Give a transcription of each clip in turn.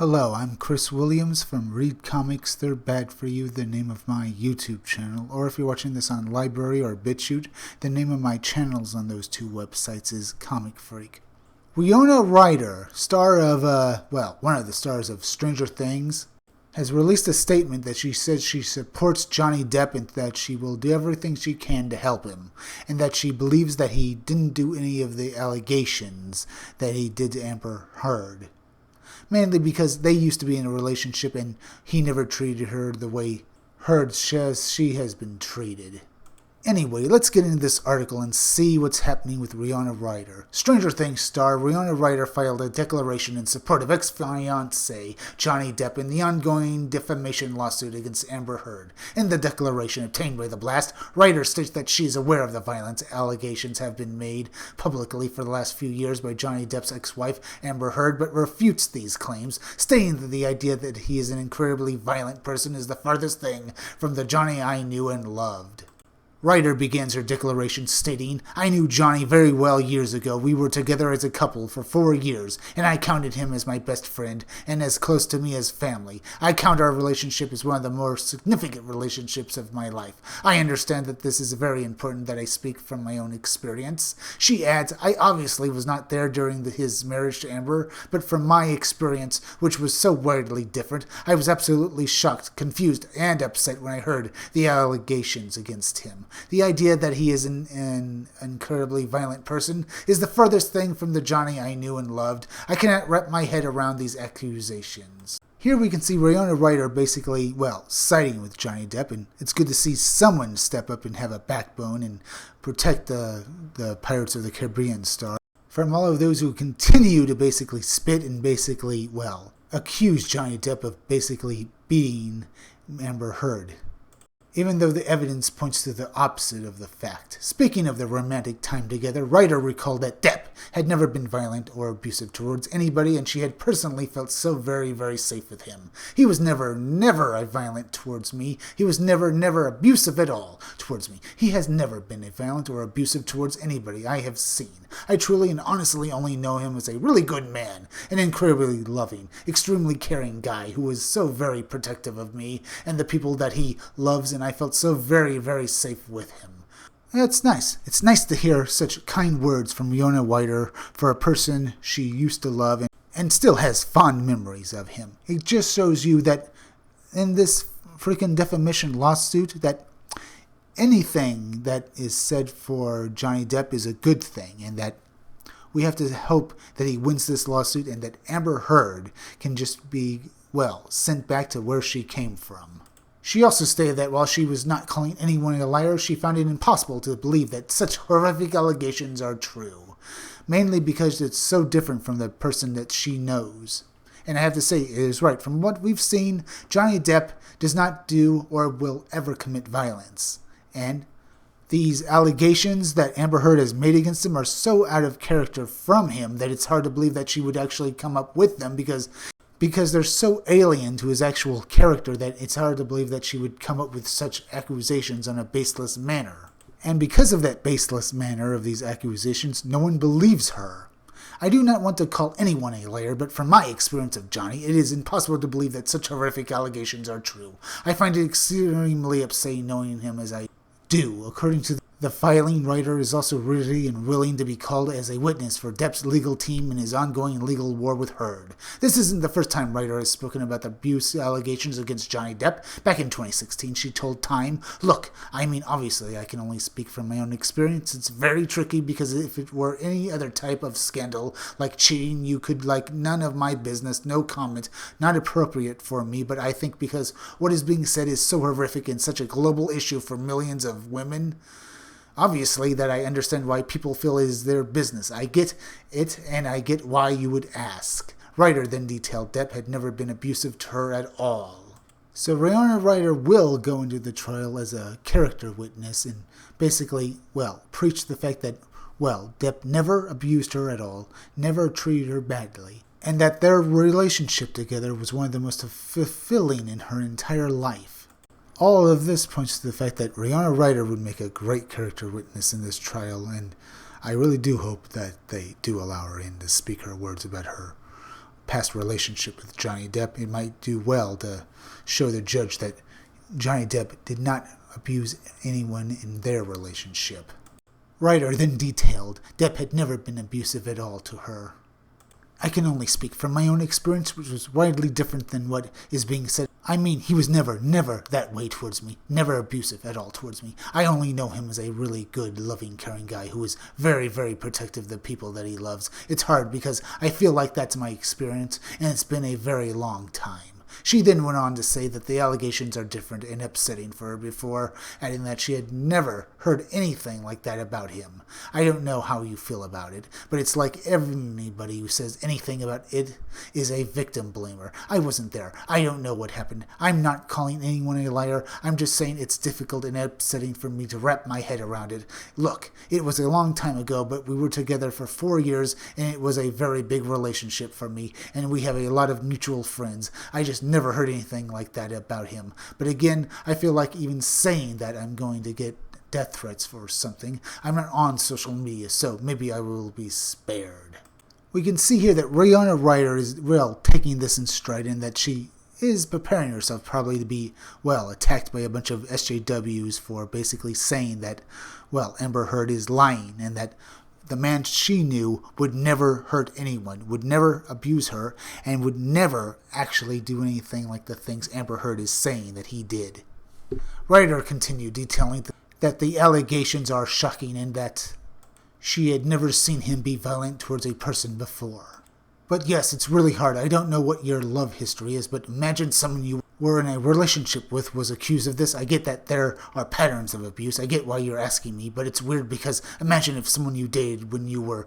Hello, I'm Chris Williams from Read Comics They're Bad For You, the name of my YouTube channel, or if you're watching this on Library or BitChute, the name of my channels on those two websites is Comic Freak. Winona Ryder, star of, one of the stars of Stranger Things, has released a statement that she says she supports Johnny Depp and that she will do everything she can to help him, and that she believes that he didn't do any of the allegations that he did to Amber Heard. Mainly because they used to be in a relationship and he never treated her the way Heard says she has been treated. Anyway, let's get into this article and see what's happening with Winona Ryder. Stranger Things star Winona Ryder filed a declaration in support of ex-fiancé Johnny Depp in the ongoing defamation lawsuit against Amber Heard. In the declaration obtained by The Blast, Ryder states that she is aware of the violence allegations have been made publicly for the last few years by Johnny Depp's ex-wife Amber Heard, but refutes these claims, stating that the idea that he is an incredibly violent person is the farthest thing from the Johnny I knew and loved. Ryder begins her declaration stating, "I knew Johnny very well years ago. We were together as a couple for 4 years, and I counted him as my best friend and as close to me as family. I count our relationship as one of the more significant relationships of my life. I understand that this is very important that I speak from my own experience." She adds, "I obviously was not there during his marriage to Amber, but from my experience, which was so widely different, I was absolutely shocked, confused, and upset when I heard the allegations against him. The idea that he is an incredibly violent person is the furthest thing from the Johnny I knew and loved. I cannot wrap my head around these accusations." Here we can see Winona Ryder basically, siding with Johnny Depp, and it's good to see someone step up and have a backbone and protect the Pirates of the Caribbean star from all of those who continue to basically spit and accuse Johnny Depp of basically beating Amber Heard, even though the evidence points to the opposite of the fact. Speaking of the romantic time together, Ryder recalled that Depp had never been violent or abusive towards anybody, and she had personally felt so very, very safe with him. "He was never violent towards me. He was never abusive at all towards me. He has never been violent or abusive towards anybody I have seen. I truly and honestly only know him as a really good man, an incredibly loving, extremely caring guy who was so very protective of me and the people that he loves, and I felt so very, very safe with him." It's nice. It's nice to hear such kind words from Winona Ryder for a person she used to love and still has fond memories of him. It just shows you that in this freaking defamation lawsuit that anything that is said for Johnny Depp is a good thing, and that we have to hope that he wins this lawsuit and that Amber Heard can just be, sent back to where she came from. She also stated that while she was not calling anyone a liar, she found it impossible to believe that such horrific allegations are true, mainly because it's so different from the person that she knows. And I have to say, it is right. From what we've seen, Johnny Depp does not do or will ever commit violence. And these allegations that Amber Heard has made against him are so out of character from him that it's hard to believe that she would actually come up with them because they're so alien to his actual character that it's hard to believe that she would come up with such accusations on a baseless manner. And because of that baseless manner of these accusations, no one believes her. I do not want to call anyone a liar, but from my experience of Johnny, it is impossible to believe that such horrific allegations are true. I find it extremely upsetting knowing him as I do. According to the filing, Ryder is also ready and willing to be called as a witness for Depp's legal team in his ongoing legal war with Heard. This isn't the first time Ryder has spoken about the abuse allegations against Johnny Depp. Back in 2016, she told Time, "Look, obviously I can only speak from my own experience. It's very tricky because if it were any other type of scandal, like cheating, you could none of my business, no comment, not appropriate for me, but I think because what is being said is so horrific and such a global issue for millions of women, obviously that I understand why people feel it is their business. I get it, and I get why you would ask." Ryder then detailed Depp had never been abusive to her at all. So Winona Ryder will go into the trial as a character witness and basically, preach the fact that, Depp never abused her at all, never treated her badly, and that their relationship together was one of the most fulfilling in her entire life. All of this points to the fact that Winona Ryder would make a great character witness in this trial, and I really do hope that they do allow her in to speak her words about her past relationship with Johnny Depp, it might do well to show the judge that Johnny Depp did not abuse anyone in their relationship. Ryder then detailed Depp had never been abusive at all to her. I can only speak from my own experience, which was widely different than what is being said. I mean, he was never that way towards me, never abusive at all towards me. I only know him as a really good, loving, caring guy who is very, very protective of the people that he loves. It's hard because I feel like that's my experience, and it's been a very long time. She then went on to say that the allegations are different and upsetting for her before, adding that she had never heard anything like that about him. I don't know how you feel about it, but it's like anybody who says anything about it is a victim blamer. I wasn't there. I don't know what happened. I'm not calling anyone a liar. I'm just saying it's difficult and upsetting for me to wrap my head around it. Look, it was a long time ago, but we were together for 4 years, and it was a very big relationship for me, and we have a lot of mutual friends. I just never heard anything like that about him. But again, I feel like even saying that I'm going to get death threats for something. I'm not on social media, so maybe I will be spared. We can see here that Rihanna Ryder is, taking this in stride, and that she is preparing herself probably to be, attacked by a bunch of SJWs for basically saying that, Amber Heard is lying, and that the man she knew would never hurt anyone, would never abuse her, and would never actually do anything like the things Amber Heard is saying that he did. Ryder continued detailing that the allegations are shocking and that she had never seen him be violent towards a person before. But yes, it's really hard. I don't know what your love history is, but imagine someone you were in a relationship with was accused of this. I get that there are patterns of abuse. I get why you're asking me, but it's weird because imagine if someone you dated when you were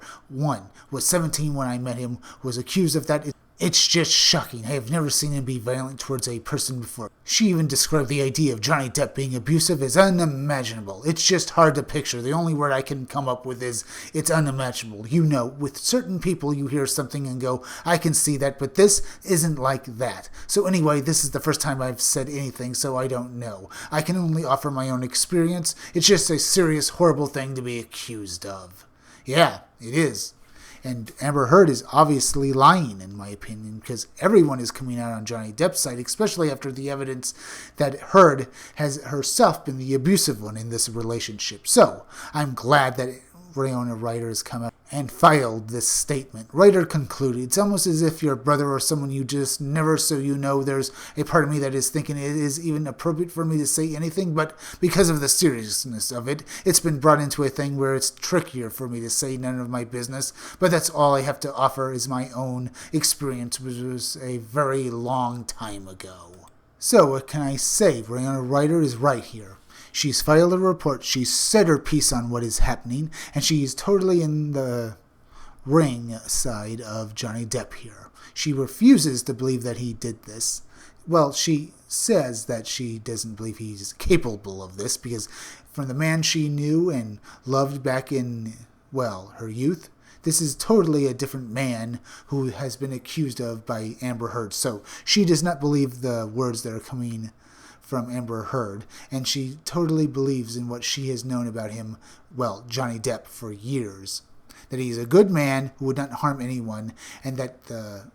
17 when I met him, was accused of that. It's just shocking. I have never seen him be violent towards a person before. She even described the idea of Johnny Depp being abusive as unimaginable. It's just hard to picture. The only word I can come up with is it's unimaginable. You know, with certain people you hear something and go, I can see that, but this isn't like that. So anyway, this is the first time I've said anything, so I don't know. I can only offer my own experience. It's just a serious, horrible thing to be accused of. Yeah, it is. And Amber Heard is obviously lying, in my opinion, because everyone is coming out on Johnny Depp's side, especially after the evidence that Heard has herself been the abusive one in this relationship. So, I'm glad that Rihanna Ryder has come out and filed this statement. Ryder concluded, it's almost as if your brother or someone you just never, so you know there's a part of me that is thinking it is even appropriate for me to say anything, but because of the seriousness of it, it's been brought into a thing where it's trickier for me to say none of my business, but that's all I have to offer is my own experience, which was a very long time ago. So what can I say? Rihanna Ryder is right here. She's filed a report, she's said her piece on what is happening, and she's totally in the ring side of Johnny Depp here. She refuses to believe that he did this. Well, she says that she doesn't believe he's capable of this, because from the man she knew and loved back in, her youth, this is totally a different man who has been accused of by Amber Heard. So she does not believe the words that are coming from Amber Heard, and she totally believes in what she has known about him, Johnny Depp, for years. That he's a good man who would not harm anyone, and that the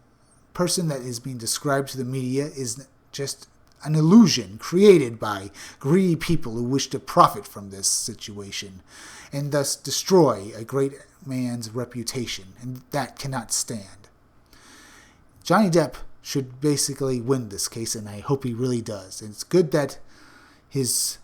person that is being described to the media is just an illusion created by greedy people who wish to profit from this situation, and thus destroy a great man's reputation, and that cannot stand. Johnny Depp should basically win this case, and I hope he really does. And it's good that his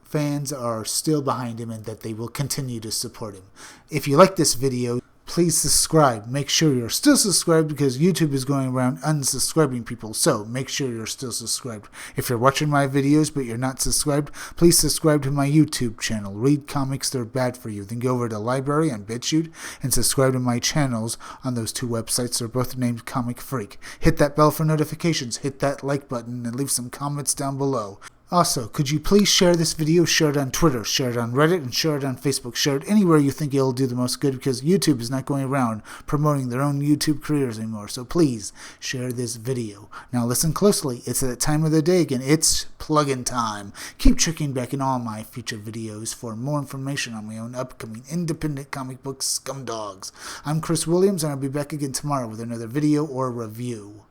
fans are still behind him and that they will continue to support him. If you like this video, please subscribe. Make sure you're still subscribed because YouTube is going around unsubscribing people, so make sure you're still subscribed. If you're watching my videos but you're not subscribed, please subscribe to my YouTube channel. Read comics, they're bad for you. Then go over to Library on BitChute and subscribe to my channels on those two websites. They're both named Comic Freak. Hit that bell for notifications, hit that like button, and leave some comments down below. Also, could you please share this video, share it on Twitter, share it on Reddit, and share it on Facebook. Share it anywhere you think it'll do the most good, because YouTube is not going around promoting their own YouTube careers anymore. So please, share this video. Now listen closely. It's that time of the day again. It's plug-in time. Keep checking back in all my future videos for more information on my own upcoming independent comic book scumdogs. I'm Chris Williams, and I'll be back again tomorrow with another video or review.